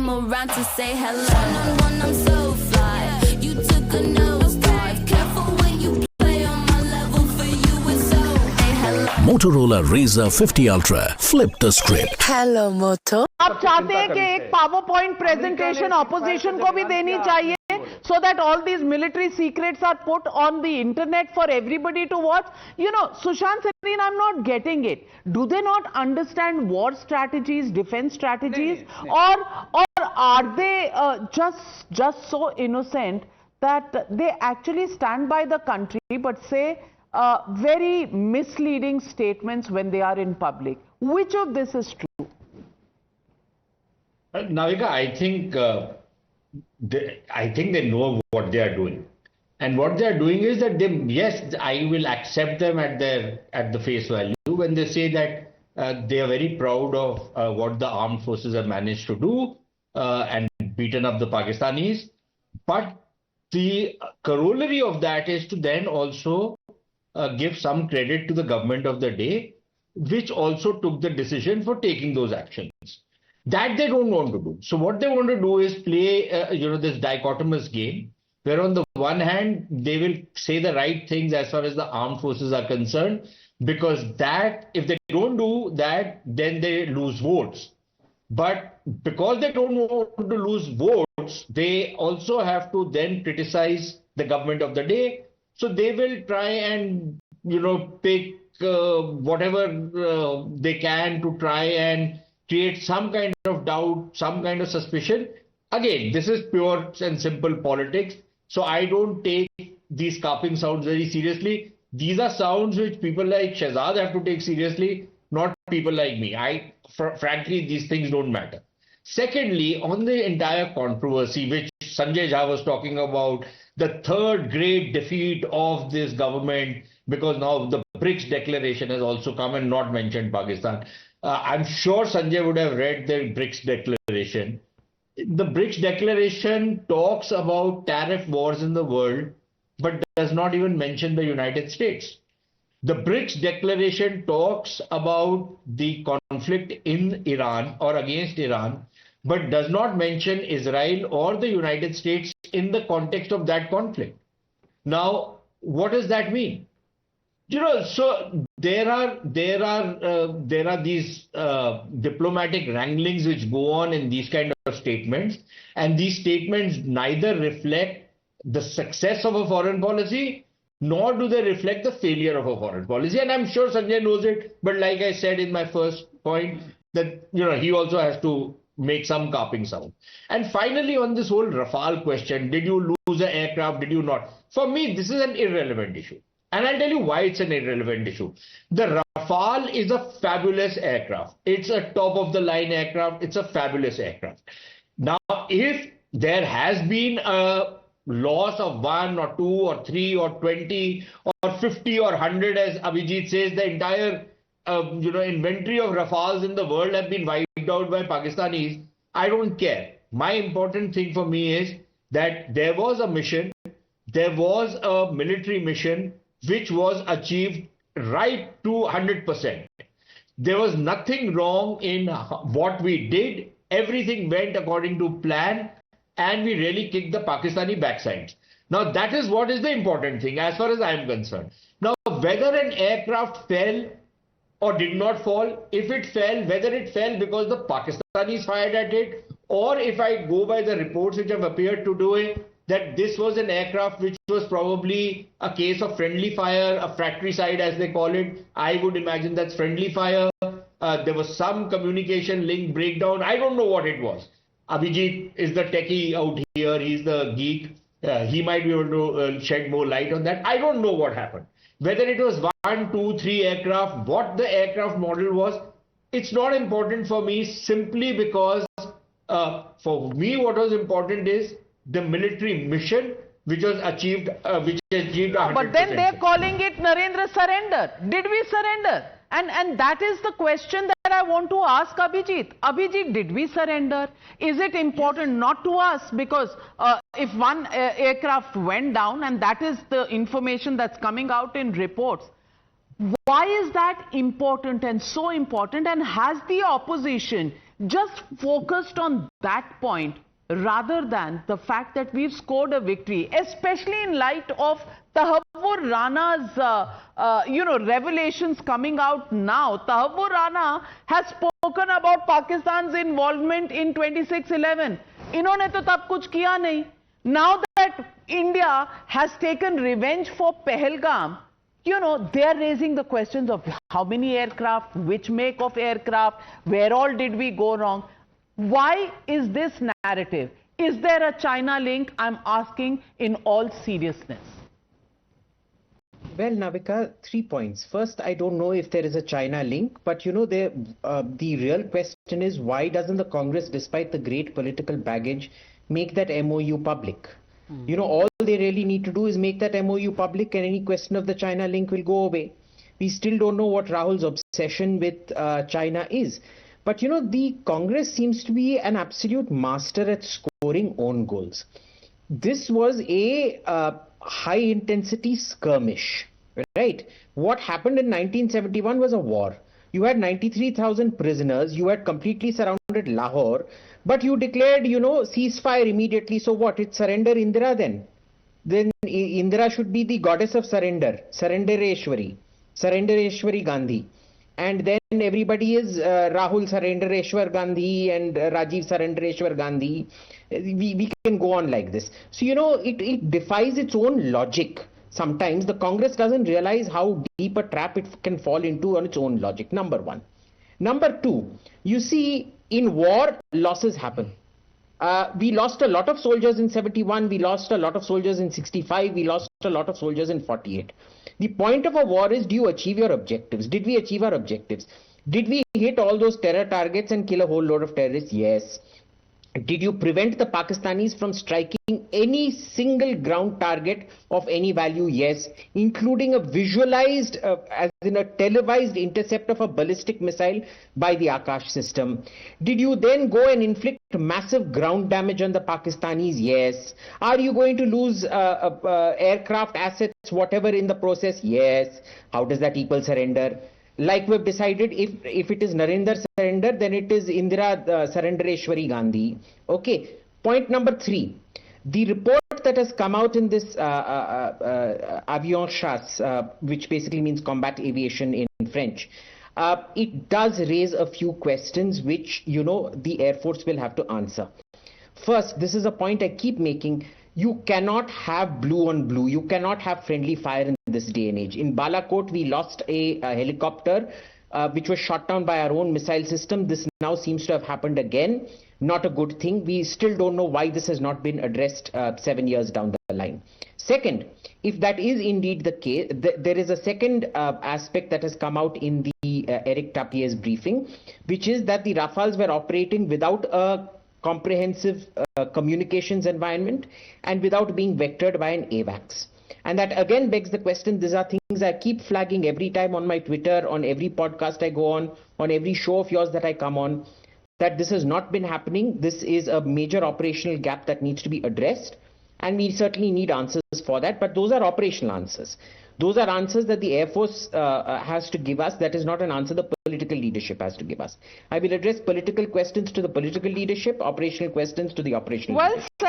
come around to say hello. One-on-one, I'm so fly. You took a nosedive. Careful when you play on my level. For you, it's so. Hey, hello. Motorola Razr 50 Ultra. Flip the script. Hello Moto आप चाहते हैं कि एक power point presentation opposition को भी देनी चाहिए so that all these military secrets are put on the internet for everybody to watch. You know, Sushant Sareen, I'm not getting it. Do they not understand war strategies, defense strategies, or are they just so innocent that they actually stand by the country but say very misleading statements when they are in public? Which of this is true? Navika, I think they know what they are doing, and what they are doing is that yes, I will accept them at the face value when they say that they are very proud of what the armed forces have managed to do and beaten up the Pakistanis. But the corollary of that is to then also give some credit to the government of the day, which also took the decision for taking those actions. That they don't want to do. So what they want to do is play, this dichotomous game, where on the one hand, they will say the right things as far as the armed forces are concerned, because that, if they don't do that, then they lose votes. But because they don't want to lose votes, they also have to then criticize the government of the day. So they will try and, pick whatever they can to try and create some kind of doubt, some kind of suspicion. Again, this is pure and simple politics. So I don't take these carping sounds very seriously. These are sounds which people like Shehzad have to take seriously, not people like me. Frankly, these things don't matter. Secondly, on the entire controversy, which Sanjay Jha was talking about, the third great defeat of this government, because now the BRICS declaration has also come and not mentioned Pakistan. I'm sure Sanjay would have read the BRICS declaration. The BRICS declaration talks about tariff wars in the world, but does not even mention the United States. The BRICS declaration talks about the conflict in Iran or against Iran, but does not mention Israel or the United States in the context of that conflict. Now, what does that mean? So there are these diplomatic wranglings which go on in these kind of statements, and these statements neither reflect the success of a foreign policy, nor do they reflect the failure of a foreign policy. And I'm sure Sanjay knows it, but like I said in my first point, that he also has to make some carping sound. And finally, on this whole Rafale question, did you lose an aircraft, did you not? For me, this is an irrelevant issue. And I'll tell you why it's an irrelevant issue. The Rafale is a fabulous aircraft. It's a top-of-the-line aircraft. It's a fabulous aircraft. Now, if there has been a loss of 1 or 2 or 3 or 20 or 50 or 100, as Abhijit says, the entire inventory of Rafales in the world have been wiped out by Pakistanis, I don't care. My important thing for me is that there was a mission, there was a military mission which was achieved right to 100%. There was nothing wrong in what we did. Everything went according to plan, and we really kicked the Pakistani backsides. Now, that is what is the important thing as far as I am concerned. Now, whether an aircraft fell or did not fall, if it fell, whether it fell because the Pakistanis fired at it, or if I go by the reports which have appeared today, that this was an aircraft which was probably a case of friendly fire, a fratricide as they call it. I would imagine that's friendly fire. There was some communication link breakdown. I don't know what it was. Abhijit is the techie out here. He's the geek. He might be able to shed more light on that. I don't know what happened. Whether it was 1, 2, 3 aircraft, what the aircraft model was, it's not important for me, simply because for me what was important is the military mission which was achieved, which achieved 100%. But then they're calling it Narendra surrender. Did we surrender? And that is the question that I want to ask Abhijit. Abhijit, did we surrender? Is it important? Not to us, because if one aircraft went down, and that is the information that's coming out in reports, why is that important and so important? And has the opposition just focused on that point rather than the fact that we've scored a victory, especially in light of Tahavvur Rana's, revelations coming out now. Tahavvur Rana has spoken about Pakistan's involvement in 26/11. इन्होंने तो तब कुछ किया नहीं. Now that India has taken revenge for Pahalgam, they are raising the questions of how many aircraft, which make of aircraft, where all did we go wrong. Why is this narrative? Is there a China link? I'm asking in all seriousness. Well, Navika, 3 points. First, I don't know if there is a China link, but the real question is, why doesn't the Congress, despite the great political baggage, make that MOU public? All they really need to do is make that MOU public, and any question of the China link will go away. We still don't know what Rahul's obsession with China is. But the Congress seems to be an absolute master at scoring own goals. This was a high intensity skirmish, right? What happened in 1971 was a war. You had 93,000 prisoners, you had completely surrounded Lahore, but you declared, ceasefire immediately. So what? It's surrender Indira then. Then Indira should be the goddess of surrender, Surrendereshwari Gandhi. And then everybody is Rahul Surrendereshwar Gandhi and Rajiv Surrendereshwar Gandhi. We can go on like this. So, it defies its own logic. Sometimes the Congress doesn't realize how deep a trap it can fall into on its own logic. Number one. Number two, you see, in war, losses happen. We lost a lot of soldiers in 71, we lost a lot of soldiers in 65, we lost a lot of soldiers in 48. The point of a war is, do you achieve your objectives? Did we achieve our objectives? Did we hit all those terror targets and kill a whole load of terrorists? Yes. Did you prevent the Pakistanis from striking any single ground target of any value? Yes, including a visualized, as in a televised intercept of a ballistic missile by the Akash system. Did you then go and inflict massive ground damage on the Pakistanis? Yes. Are you going to lose aircraft assets, whatever, in the process? Yes. How does that equal surrender? Like we've decided, if it is Narendra surrender, then it is Indira Surrendereshwari Gandhi. Okay. Point number 3. The report that has come out in this Aviation, which basically means combat aviation in French, it does raise a few questions which, the Air Force will have to answer. First, this is a point I keep making. You cannot have blue on blue. You cannot have friendly fire in this day and age. In Balakot, we lost a helicopter which was shot down by our own missile system. This now seems to have happened again. Not a good thing. We still don't know why this has not been addressed 7 years down the line. Second, if that is indeed the case, there is a second aspect that has come out in the Eric Tapier's briefing, which is that the Rafales were operating without a comprehensive communications environment and without being vectored by an AWACS. And that again begs the question. These are things I keep flagging every time on my Twitter, on every podcast I go on every show of yours that I come on, that this has not been happening. This is a major operational gap that needs to be addressed, and we certainly need answers for that. But those are operational answers. Those are answers that the Air Force has to give us. That is not an answer the political leadership has to give us. I will address political questions to the political leadership, operational questions to the operational leadership. Well said.